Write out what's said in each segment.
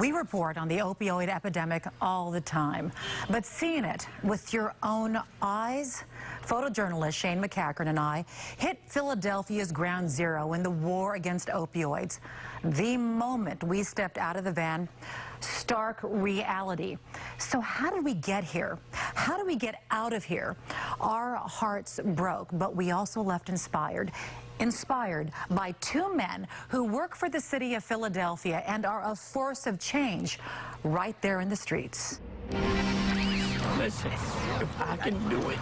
We report on the opioid epidemic all the time, but seeing it with your own eyes, photojournalist Shane McEachern and I hit Philadelphia's ground zero in the war against opioids. The moment we stepped out of the van, stark reality. So how did we get here? How do we get out of here? Our hearts broke, but we also left inspired. Inspired by two men who work for the city of Philadelphia and are a force of change right there in the streets. Listen, if I can do it,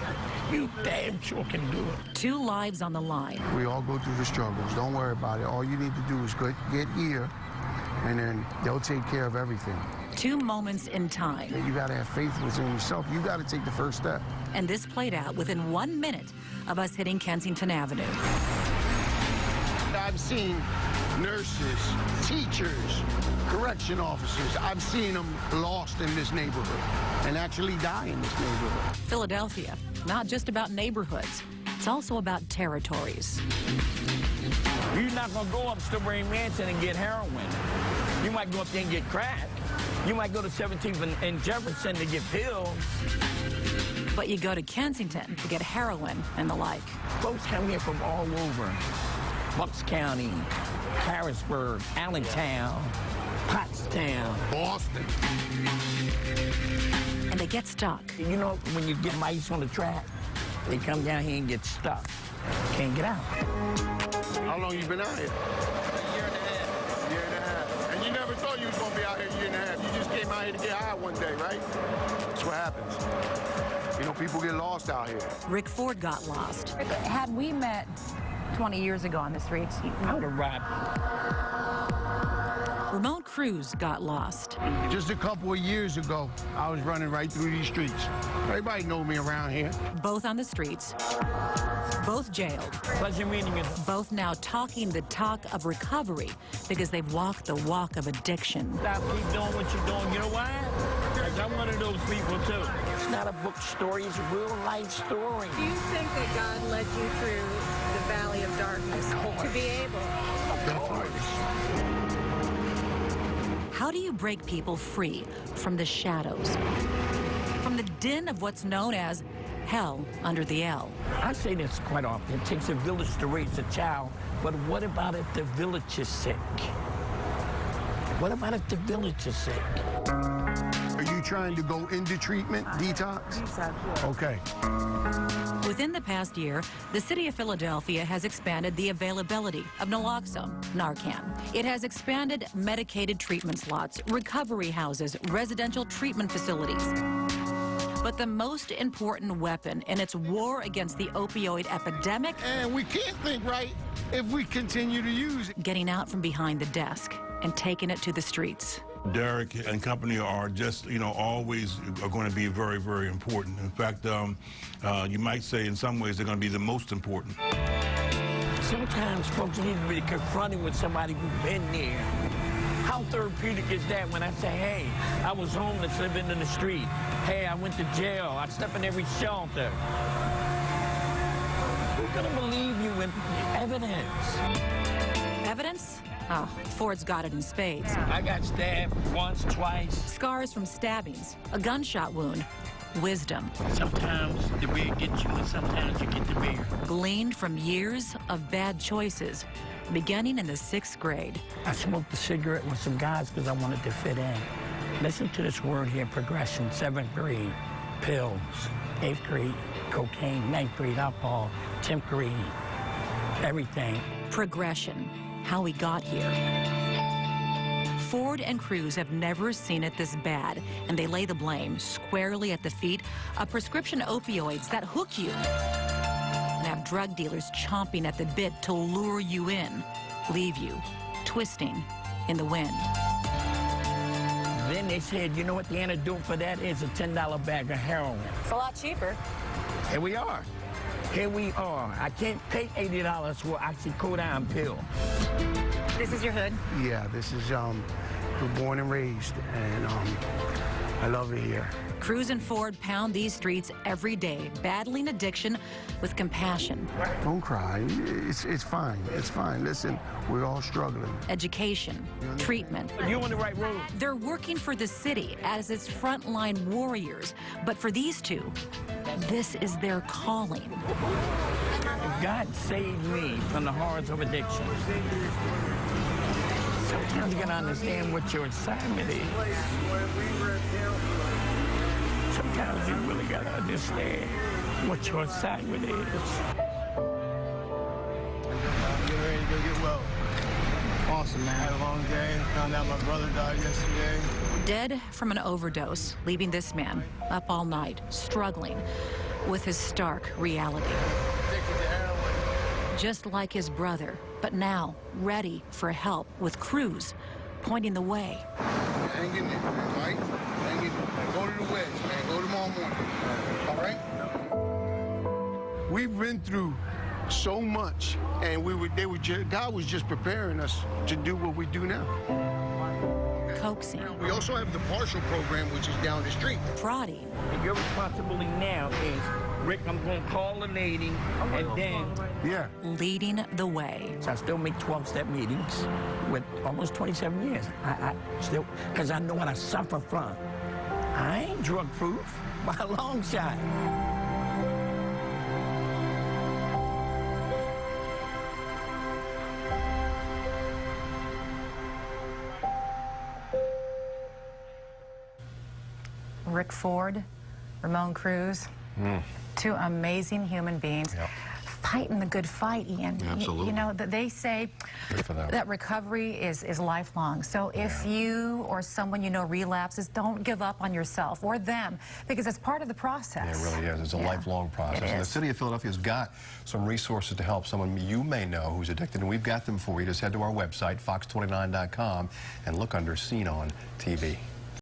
you damn sure can do it. Two lives on the line. We all go through the struggles. Don't worry about it. All you need to do is get here, and then they'll take care of everything. Two moments in time. You got to have faith within yourself. You got to take the first step. And this played out within 1 minute of us hitting Kensington Avenue. I've seen nurses, teachers, correction officers. I've seen them lost in this neighborhood and actually die in this neighborhood. Philadelphia, not just about neighborhoods. It's also about territories. You're not going to go up Strawberry Mansion and get heroin. You might go up there and get crack. You might go to 17th and Jefferson to get pills. But you go to Kensington to get heroin and the like. Folks come here from all over. Bucks County, Harrisburg, Allentown, Pottstown, Boston. And they get stuck. You know, when you get mice on the track, they come down here and get stuck. Can't get out. How long you been out here? A year and a half. Year and a half. And you never thought you was going to be out here a year and a half. You just came out here to get high one day, right? That's what happens. You know, people get lost out here. Rick Ford got lost. Had we met 20 years ago on the streets, I would have robbed. Ramon Cruz got lost. Just a couple of years ago, I was running right through these streets. Everybody know me around here. Both on the streets, both jailed, Pleasure meeting you. both now talking the talk of recovery because they've walked the walk of addiction. Stop, keep doing what you're doing. You know why? Because I'm one of those people, too. It's not a book story. It's a real-life story. Do you think that God led you through the valley of darkness to be able? Of course. How do you break people free from the shadows, from the din of what's known as hell under the L? I say this quite often. It takes a village to raise a child, but what about if the village is sick? What about if the village is sick? Are you trying to go into treatment, detox? Okay. Within the past year, the city of Philadelphia has expanded the availability of naloxone, Narcan. It has expanded medicated treatment slots, recovery houses, residential treatment facilities. But the most important weapon in its war against the opioid epidemic... And we can't think right if we continue to use it. Getting out from behind the desk and taking it to the streets. Derek and company are just, always are going to be very, very important. In fact, you might say in some ways they're going to be the most important. Sometimes folks need to be confronted with somebody who's been there. How therapeutic is that when I say, hey, I was homeless living in the street. Hey, I went to jail. I slept in every shelter. Who's going to believe you with evidence? Evidence? Oh, Ford's got it in spades. I got stabbed once, twice. Scars from stabbings, a gunshot wound, wisdom. Sometimes the beer gets you, and sometimes you get the beer. Gleaned from years of bad choices, beginning in the 6th grade. I smoked a cigarette with some guys because I wanted to fit in. Listen to this word here, progression. 7th grade, pills. 8th grade, cocaine. 9th grade, alcohol. 10th grade, everything. Progression. How we got here. Ford and Cruz have never seen it this bad, and they lay the blame squarely at the feet of prescription opioids that hook you and have drug dealers chomping at the bit to lure you in, leave you twisting in the wind. Then they said, you know what the antidote for that is? A $10 bag of heroin. It's a lot cheaper. Here we are. Here we are. I can't pay $80 for an oxycodone pill. This is your hood? Yeah, this is We're born and raised, and I love it here. Cruz and Ford pound these streets every day, battling addiction with compassion. Don't cry. It's fine. It's fine. Listen, we're all struggling. Education, treatment. You're on the right road. They're working for the city as its frontline warriors. But for these two, this is their calling. God saved me from the horrors of addiction. Sometimes you gotta understand what your assignment is. Sometimes you really gotta understand what your assignment is. Get ready to go get well. Awesome, man. Had a long day. Found out my brother died yesterday. Dead from an overdose, leaving this man up all night, struggling with his stark reality. Addicted to heroin. Just like his brother, but now ready for help with Cruz pointing the way. Hang in there, man, all right? Hang in there. Go to the wedge, man. Go tomorrow morning, all right? We've been through so much, and God was just preparing us to do what we do now. Coaxing, We also have the partial program, which is down the street. prodding, And your responsibility now is, Rick, I'm gonna call a lady, and then Yeah. leading the way. so I still make 12-step meetings with almost 27 years. I still, because I know what I suffer from. I ain't drug-proof by a long shot. Rick Ford, Ramon Cruz, two amazing human beings. Fighting the good fight, Ian. Absolutely. You know, they say Good for them. that recovery is lifelong. So if you or someone you know relapses, don't give up on yourself or them, because it's part of the process. It really is. It's a lifelong process. It And the is. city of Philadelphia's got some resources to help someone you may know who's addicted, and we've got them for you. Just head to our website, fox29.com, and look under Seen on TV.